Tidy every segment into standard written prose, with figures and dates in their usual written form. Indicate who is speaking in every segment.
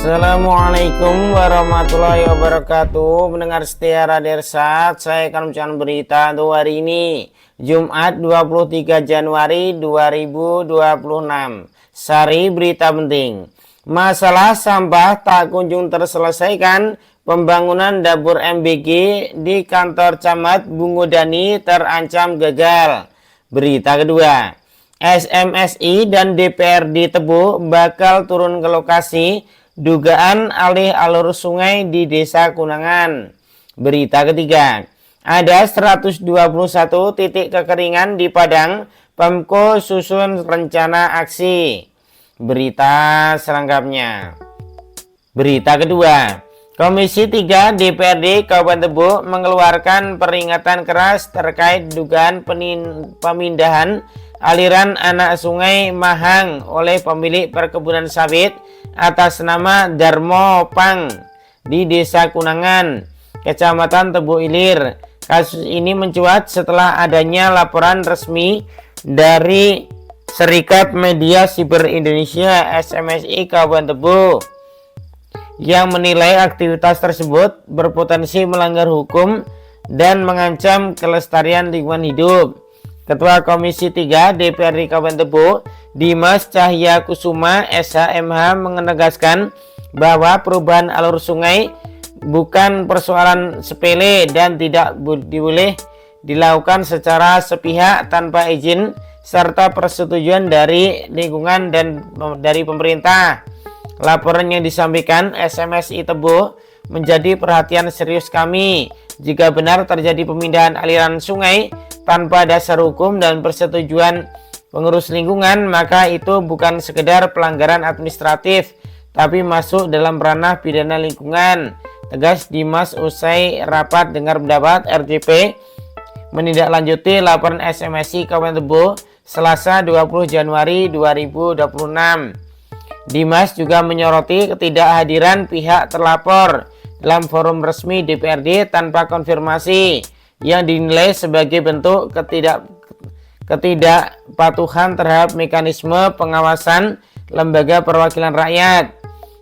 Speaker 1: Assalamualaikum warahmatullahi wabarakatuh. Pendengar setia Radio Irsad, saya akan membacakan berita untuk hari ini, Jumat 23 Januari 2026. Sari berita penting. Masalah sampah tak kunjung terselesaikan. Pembangunan dapur MBG di kantor Camat Bungodani terancam gagal. Berita kedua. SMSI dan DPRD Tebo bakal turun ke lokasi dugaan alih alur sungai di Desa Kunangan. Berita ketiga. Ada 121 titik kekeringan di Padang. Pemko susun rencana aksi. Berita selengkapnya. Berita kedua. Komisi 3 DPRD Kabupaten Tebo mengeluarkan peringatan keras terkait dugaan pemindahan aliran anak sungai Mahang oleh pemilik perkebunan sawit atas nama Darmo Pang di Desa Kunangan, Kecamatan Tebo Ilir. Kasus ini mencuat setelah adanya laporan resmi dari Serikat Media Siber Indonesia SMSI Kabupaten Tebo yang menilai aktivitas tersebut berpotensi melanggar hukum dan mengancam kelestarian lingkungan hidup. Ketua Komisi 3 DPRD Kabupaten Tebo, Dimas Cahya Kusuma SHMH menegaskan bahwa perubahan alur sungai bukan persoalan sepele dan tidak boleh dilakukan secara sepihak tanpa izin serta persetujuan dari lingkungan dan dari pemerintah. Laporan yang disampaikan SMSI Tebo menjadi perhatian serius kami. Jika benar terjadi pemindahan aliran sungai tanpa dasar hukum dan persetujuan pengurus lingkungan, maka itu bukan sekedar pelanggaran administratif, tapi masuk dalam ranah pidana lingkungan. Tegas Dimas usai rapat dengar pendapat RJP menindaklanjuti laporan SMSI Kabupaten Tebo Selasa 20 Januari 2026. Dimas juga menyoroti ketidakhadiran pihak terlapor dalam forum resmi DPRD tanpa konfirmasi yang dinilai sebagai bentuk ketidakpatuhan terhadap mekanisme pengawasan lembaga perwakilan rakyat.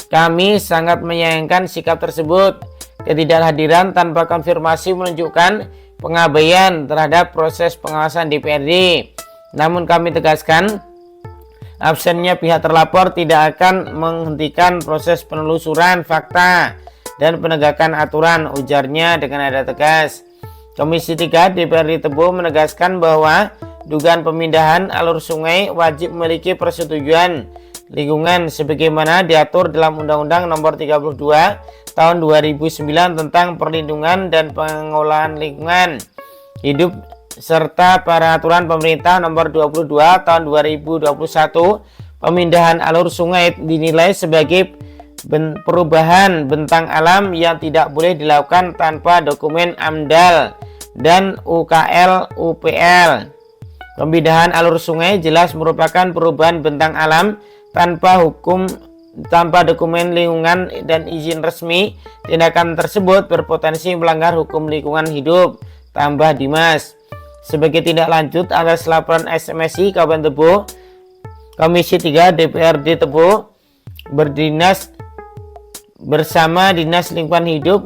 Speaker 1: Kami sangat menyayangkan sikap tersebut. Ketidakhadiran tanpa konfirmasi menunjukkan pengabaian terhadap proses pengawasan DPRD. Namun kami tegaskan, absennya pihak terlapor tidak akan menghentikan proses penelusuran fakta dan penegakan aturan, ujarnya dengan nada tegas. Komisi 3 DPRD Tebo menegaskan bahwa dugaan pemindahan alur sungai wajib memiliki persetujuan lingkungan sebagaimana diatur dalam Undang-Undang Nomor 32 Tahun 2009 tentang Perlindungan dan Pengelolaan Lingkungan Hidup serta Peraturan Pemerintah Nomor 22 Tahun 2021. Pemindahan alur sungai dinilai sebagai perubahan bentang alam yang tidak boleh dilakukan tanpa dokumen AMDAL dan UKL UPL. Pemindahan alur sungai jelas merupakan perubahan bentang alam tanpa dokumen lingkungan dan izin resmi. Tindakan tersebut berpotensi melanggar hukum lingkungan hidup, tambah Dimas. Sebagai tindak lanjut atas laporan SMSI Kabupaten Tebo, Komisi 3 DPRD Tebo berdinas bersama Dinas Lingkungan Hidup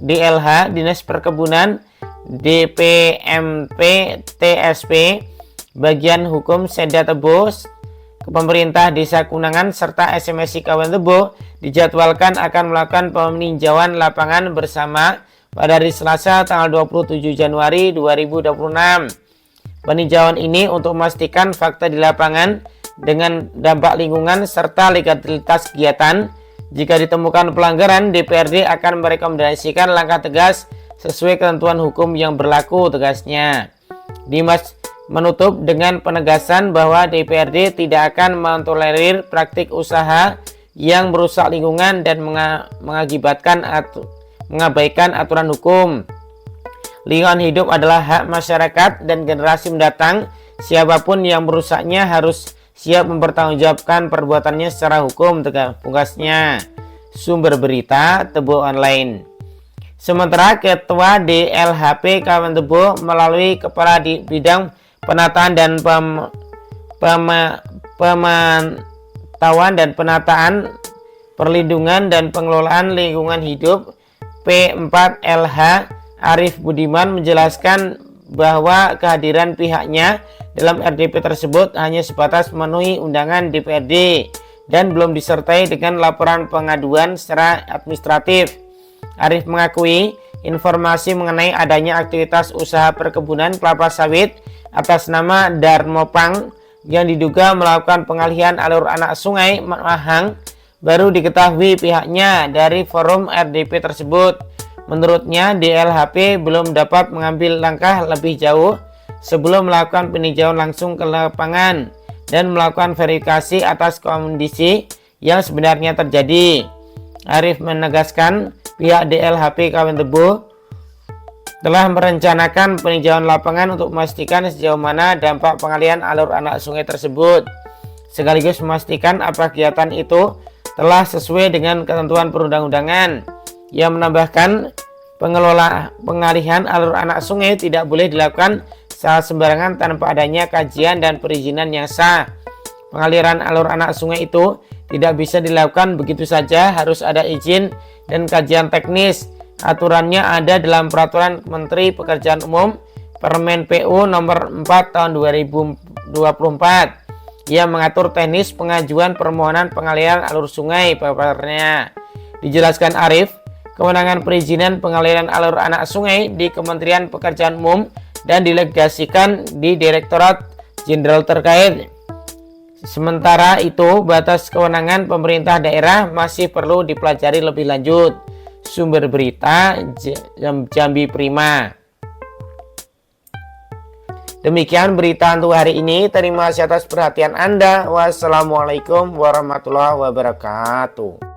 Speaker 1: DLH, Dinas Perkebunan DPMP TSP, Bagian Hukum Seda Tebo, Pemerintah Desa Kunangan serta SMSI Kabupaten Tebo dijadwalkan akan melakukan peninjauan lapangan bersama pada hari Selasa tanggal 27 Januari 2026. Peninjauan ini untuk memastikan fakta di lapangan dengan dampak lingkungan serta legalitas kegiatan. Jika ditemukan pelanggaran, DPRD akan merekomendasikan langkah tegas sesuai ketentuan hukum yang berlaku, tegasnya. Dimas menutup dengan penegasan bahwa DPRD tidak akan mentolerir praktik usaha yang merusak lingkungan dan mengabaikan aturan hukum. Lingkungan hidup adalah hak masyarakat dan generasi mendatang. Siapapun yang merusaknya harus siap mempertanggungjawabkan perbuatannya secara hukum, tegasnya. Sumber berita Tebo Online. Sementara Ketua DLHP Kabupaten Tebo melalui Kepala Bidang Penataan dan Pemantauan dan Penataan Perlindungan dan Pengelolaan Lingkungan Hidup P4LH Arif Budiman menjelaskan bahwa kehadiran pihaknya dalam RDP tersebut hanya sebatas memenuhi undangan DPRD dan belum disertai dengan laporan pengaduan secara administratif. Arif mengakui informasi mengenai adanya aktivitas usaha perkebunan kelapa sawit atas nama Darmopang yang diduga melakukan pengalihan alur anak sungai Mahang baru diketahui pihaknya dari forum RDP tersebut. Menurutnya, DLHP belum dapat mengambil langkah lebih jauh sebelum melakukan peninjauan langsung ke lapangan dan melakukan verifikasi atas kondisi yang sebenarnya terjadi. Arif menegaskan pihak DLHP Kawen Tebu telah merencanakan peninjauan lapangan untuk memastikan sejauh mana dampak pengalihan alur anak sungai tersebut, sekaligus memastikan apa kegiatan itu telah sesuai dengan ketentuan perundang-undangan. Ia menambahkan pengalihan alur anak sungai tidak boleh dilakukan secara sembarangan tanpa adanya kajian dan perizinan yang sah. Pengaliran alur anak sungai itu tidak bisa dilakukan begitu saja, harus ada izin dan kajian teknis. Aturannya ada dalam Peraturan Menteri Pekerjaan Umum Permen PU nomor 4 tahun 2024 yang mengatur teknis pengajuan permohonan pengaliran alur sungai. Paparnya dijelaskan Arif, kewenangan perizinan pengaliran alur anak sungai di Kementerian Pekerjaan Umum dan didelegasikan di Direktorat Jenderal terkait. Sementara itu, batas kewenangan pemerintah daerah masih perlu dipelajari lebih lanjut. Sumber berita Jambi Prima. Demikian berita untuk hari ini. Terima kasih atas perhatian Anda. Wassalamualaikum warahmatullahi wabarakatuh.